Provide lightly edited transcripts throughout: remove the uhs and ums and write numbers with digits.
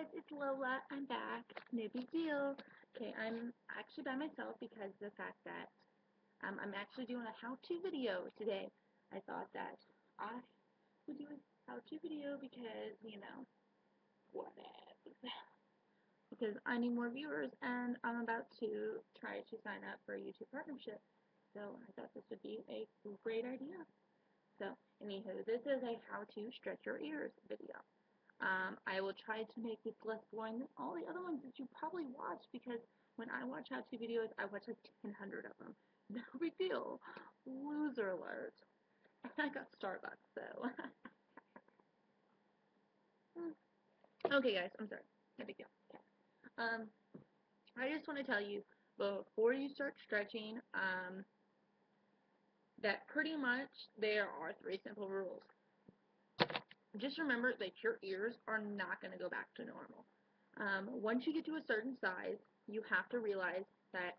guys, it's Lola. I'm back. No big deal. Okay, I'm actually by myself because of the fact that I'm actually doing a how-to video today. I thought that I would do a how-to video because, whatever. Because I need more viewers and I'm about to try to sign up for a YouTube partnership. So I thought this would be a great idea. So, anywho, this is a how-to stretch your ears video. I will try to make this less boring than all the other ones that you probably watch because when I watch how-to videos, I watch like 1,000 of them. No big deal. Loser alert. And I got Starbucks, so. Okay, guys, I'm sorry. No big deal. Okay. Um, I just want to tell you before you start stretching, that pretty much there are 3 simple rules. Just remember that your ears are not going to go back to normal. Once you get to a certain size, you have to realize that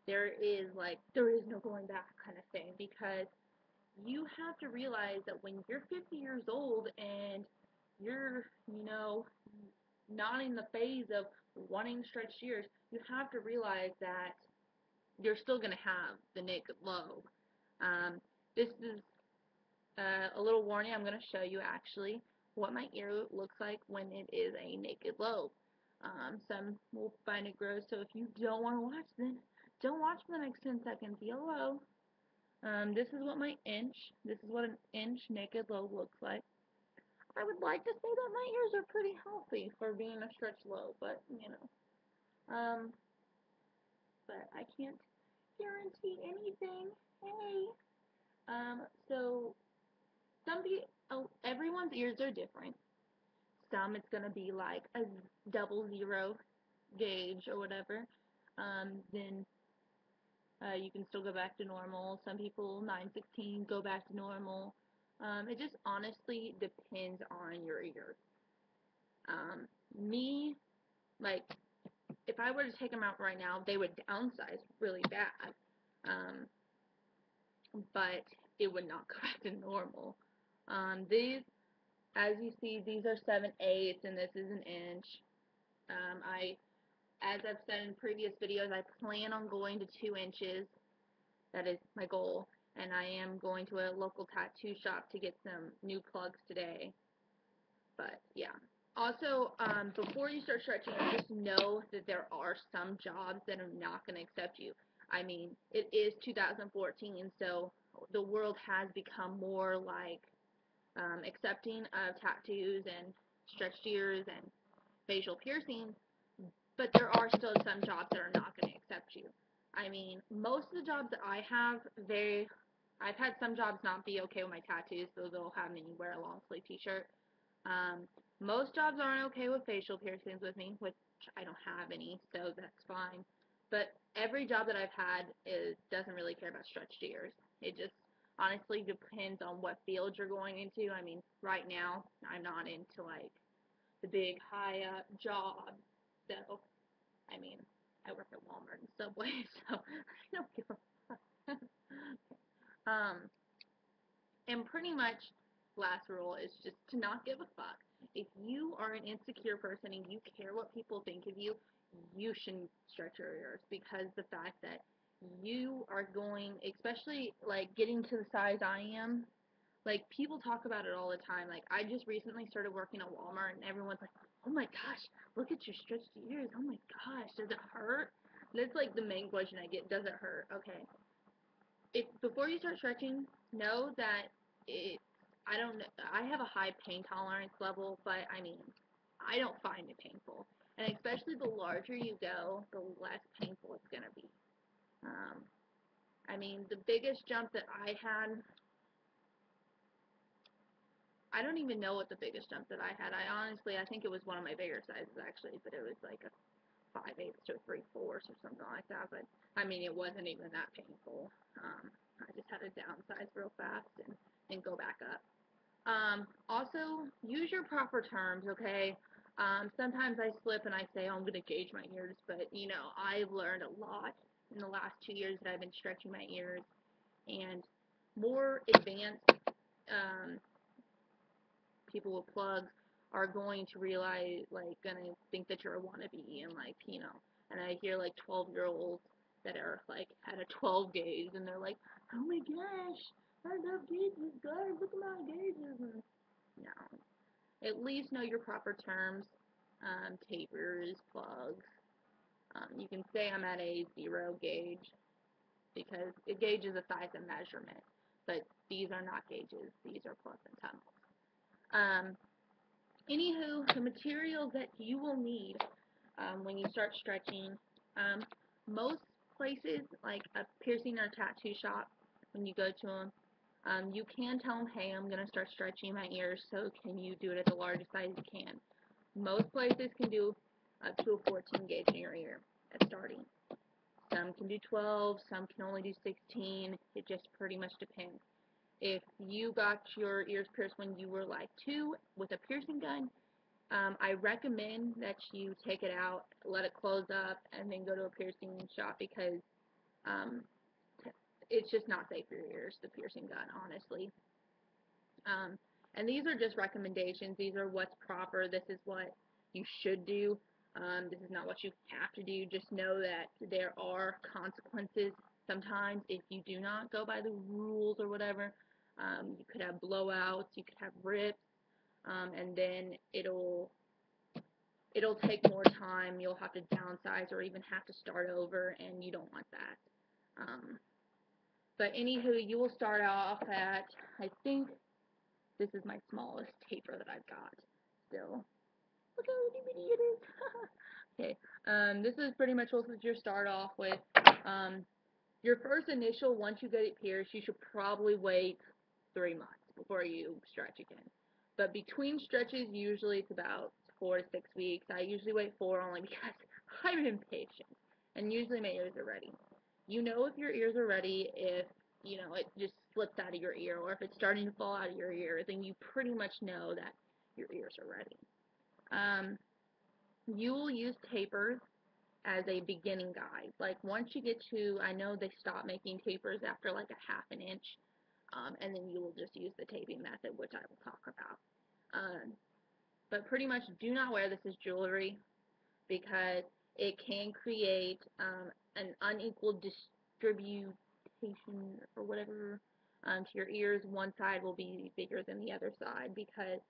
there is no going back kind of thing, because you have to realize that when you're 50 years old and you're, not in the phase of wanting stretched ears, you have to realize that you're still going to have the naked lobe. This is a little warning. I'm going to show you actually what my ear looks like when it is a naked lobe. Some will find it gross, so if you don't want to watch, then don't watch for the next 10 seconds. YOLO. This is what an inch naked lobe looks like. I would like to say that my ears are pretty healthy for being a stretched lobe, but, but I can't guarantee anything. Hey. So everyone's ears are different. Some it's gonna be like a 00 gauge or whatever. Then you can still go back to normal. Some people 9/16 go back to normal. It just honestly depends on your ear. Me, like, if I were to take them out right now, they would downsize really bad. But it would not go back to normal. These, as you see, these are 7/8 and this is an inch. As I've said in previous videos, I plan on going to 2 inches. That is my goal. And I am going to a local tattoo shop to get some new plugs today. But, yeah. Also, before you start stretching, just know that there are some jobs that are not going to accept you. I mean, it is 2014, so the world has become more like accepting of tattoos and stretched ears and facial piercings, but there are still some jobs that are not going to accept you. I mean, most of the jobs that I have, I've had some jobs not be okay with my tattoos, so they'll have me wear a long sleeve t-shirt. Most jobs aren't okay with facial piercings with me, which I don't have any, so that's fine. But every job that I've had doesn't really care about stretched ears. It just honestly depends on what field you're going into. I mean, right now, I'm not into, like, the big high-up job. So, I mean, I work at Walmart and Subway, so I don't give a fuck. And pretty much, last rule is just to not give a fuck. If you are an insecure person and you care what people think of you, you shouldn't stretch your ears, because the fact that you are going, especially like getting to the size I am, like, people talk about it all the time. Like, I just recently started working at Walmart and everyone's like, oh my gosh, look at your stretched ears. Oh my gosh, does it hurt? That's like the main question I get. Does it hurt? Okay. Before you start stretching, know that I don't know, I have a high pain tolerance level, but I mean, I don't find it painful. And especially the larger you go, the less painful it's going to be. I mean, the biggest jump that I had, I don't even know what the biggest jump that I had. I think it was one of my bigger sizes actually, but it was like a 5/8 to a 3/4 or something like that. But I mean, it wasn't even that painful. I just had to downsize real fast and go back up. Also, use your proper terms, okay? Sometimes I slip and I say, oh, I'm going to gauge my ears, but, I've learned a lot in the last 2 years that I've been stretching my ears, and more advanced people with plugs are going to realize, like, gonna think that you're a wannabe, and, like, you know, and I hear, like, 12-year-olds that are, like, at a 12 gauge, and they're like, oh my gosh, I love gauges, guys, look at my gauges, and, no. At least know your proper terms, tapers, plugs. You can say I'm at a 0 gauge, because a gauge is a size and measurement, but these are not gauges, these are plugs and tunnels. Anywho, the materials that you will need when you start stretching, most places, like a piercing or tattoo shop, when you go to them, you can tell them, hey, I'm going to start stretching my ears, so can you do it at the largest size you can. Most places can do up to a 14 gauge in your ear at starting. Some can do 12, some can only do 16, it just pretty much depends. If you got your ears pierced when you were like 2 with a piercing gun, I recommend that you take it out, let it close up, and then go to a piercing shop, because it's just not safe for your ears, the piercing gun, honestly. And these are just recommendations. These are what's proper. This is what you should do. This is not what you have to do. Just know that there are consequences sometimes if you do not go by the rules or whatever. You could have blowouts, you could have rips, and then it'll take more time. You'll have to downsize or even have to start over, and you don't want that. But anywho, you will start off at, I think this is my smallest taper that I've got still. Look how itty bitty it is. Okay, this is pretty much what you start off with. Your first initial, once you get it pierced, you should probably wait 3 months before you stretch again. But between stretches, usually it's about 4 to 6 weeks. I usually wait 4 only because I'm impatient, and usually my ears are ready. You know if your ears are ready if, you know, it just slips out of your ear, or if it's starting to fall out of your ear, then you pretty much know that your ears are ready. You will use tapers as a beginning guide. Like, once you get to, I know they stop making tapers after like a half an inch, and then you will just use the taping method, which I will talk about. But pretty much do not wear this as jewelry, because it can create an unequal distribution or whatever to your ears. One side will be bigger than the other side, because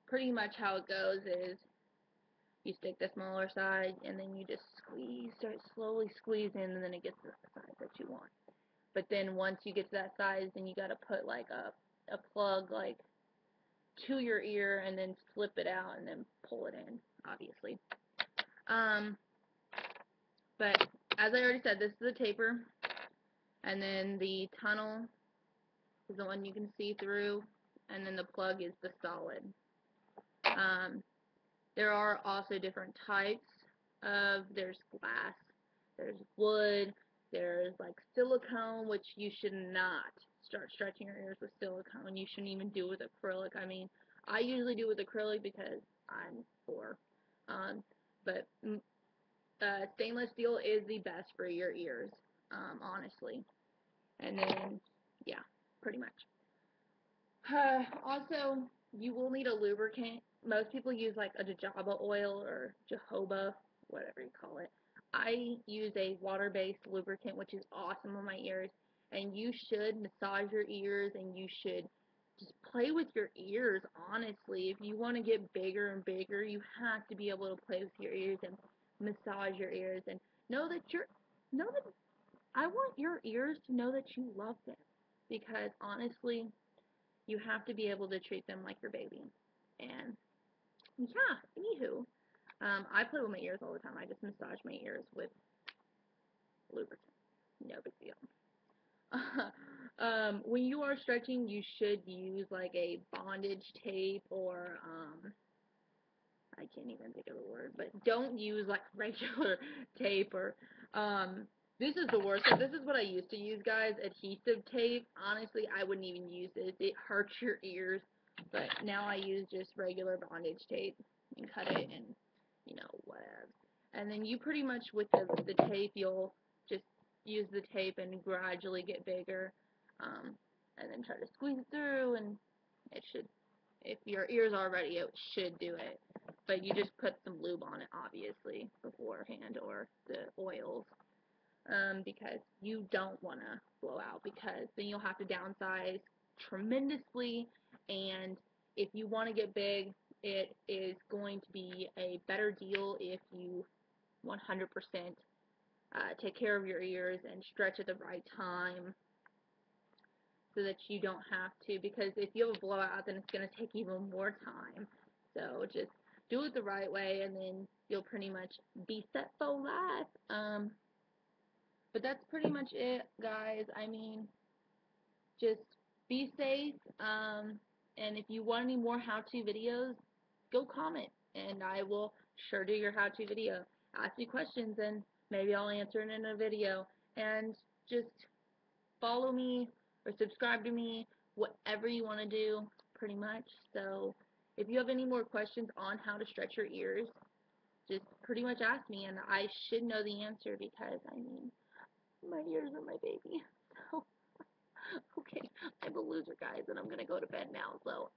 pretty much how it goes is you stick the smaller side, and then you just start slowly squeezing, and then it gets to the size that you want. But then once you get to that size, then you got to put like a plug like to your ear, and then slip it out, and then pull it in, obviously. But as I already said, this is a taper, and then the tunnel is the one you can see through, and then the plug is the solid. There are also different types of, there's glass, there's wood, there's like silicone, which you should not start stretching your ears with silicone. You shouldn't even do it with acrylic. I mean, I usually do it with acrylic because I'm poor. But stainless steel is the best for your ears, honestly. And then, yeah, pretty much. Also, you will need a lubricant. Most people use like a jojoba oil or jojoba, whatever you call it. I use a water-based lubricant, which is awesome on my ears. And you should massage your ears, and you should just play with your ears, honestly. If you want to get bigger and bigger, you have to be able to play with your ears and massage your ears, and know that I want your ears to know that you love them, because honestly, you have to be able to treat them like your baby. And yeah, anywho, I play with my ears all the time. I just massage my ears with lubricant. No big deal. When you are stretching, you should use like a bondage tape, or I can't even think of the word, but don't use like regular tape, or this is the worst. So this is what I used to use, guys, adhesive tape. Honestly, I wouldn't even use this. It hurts your ears. But now I use just regular bondage tape and cut it, and, you know, whatever. And then you pretty much, with the tape, you'll just use the tape and gradually get bigger, and then try to squeeze it through, and it should if your ears are ready, it should do it. But you just put some lube on it, obviously, beforehand, or the oils, because you don't want to blow out, because then you'll have to downsize tremendously, and if you want to get big, it is going to be a better deal if you 100% take care of your ears and stretch at the right time, so that you don't have to, because if you have a blowout, then it's going to take even more time. So just do it the right way, and then you'll pretty much be set for life. But that's pretty much it, guys. I mean, just be safe, and if you want any more how-to videos, go comment, and I will sure do your how-to video. Ask me questions, and maybe I'll answer it in a video. And just follow me or subscribe to me, whatever you want to do, pretty much. So if you have any more questions on how to stretch your ears, just pretty much ask me, and I should know the answer, because, I mean, my ears are my baby. So, okay, I'm a loser, guys, and I'm going to go to bed now. So,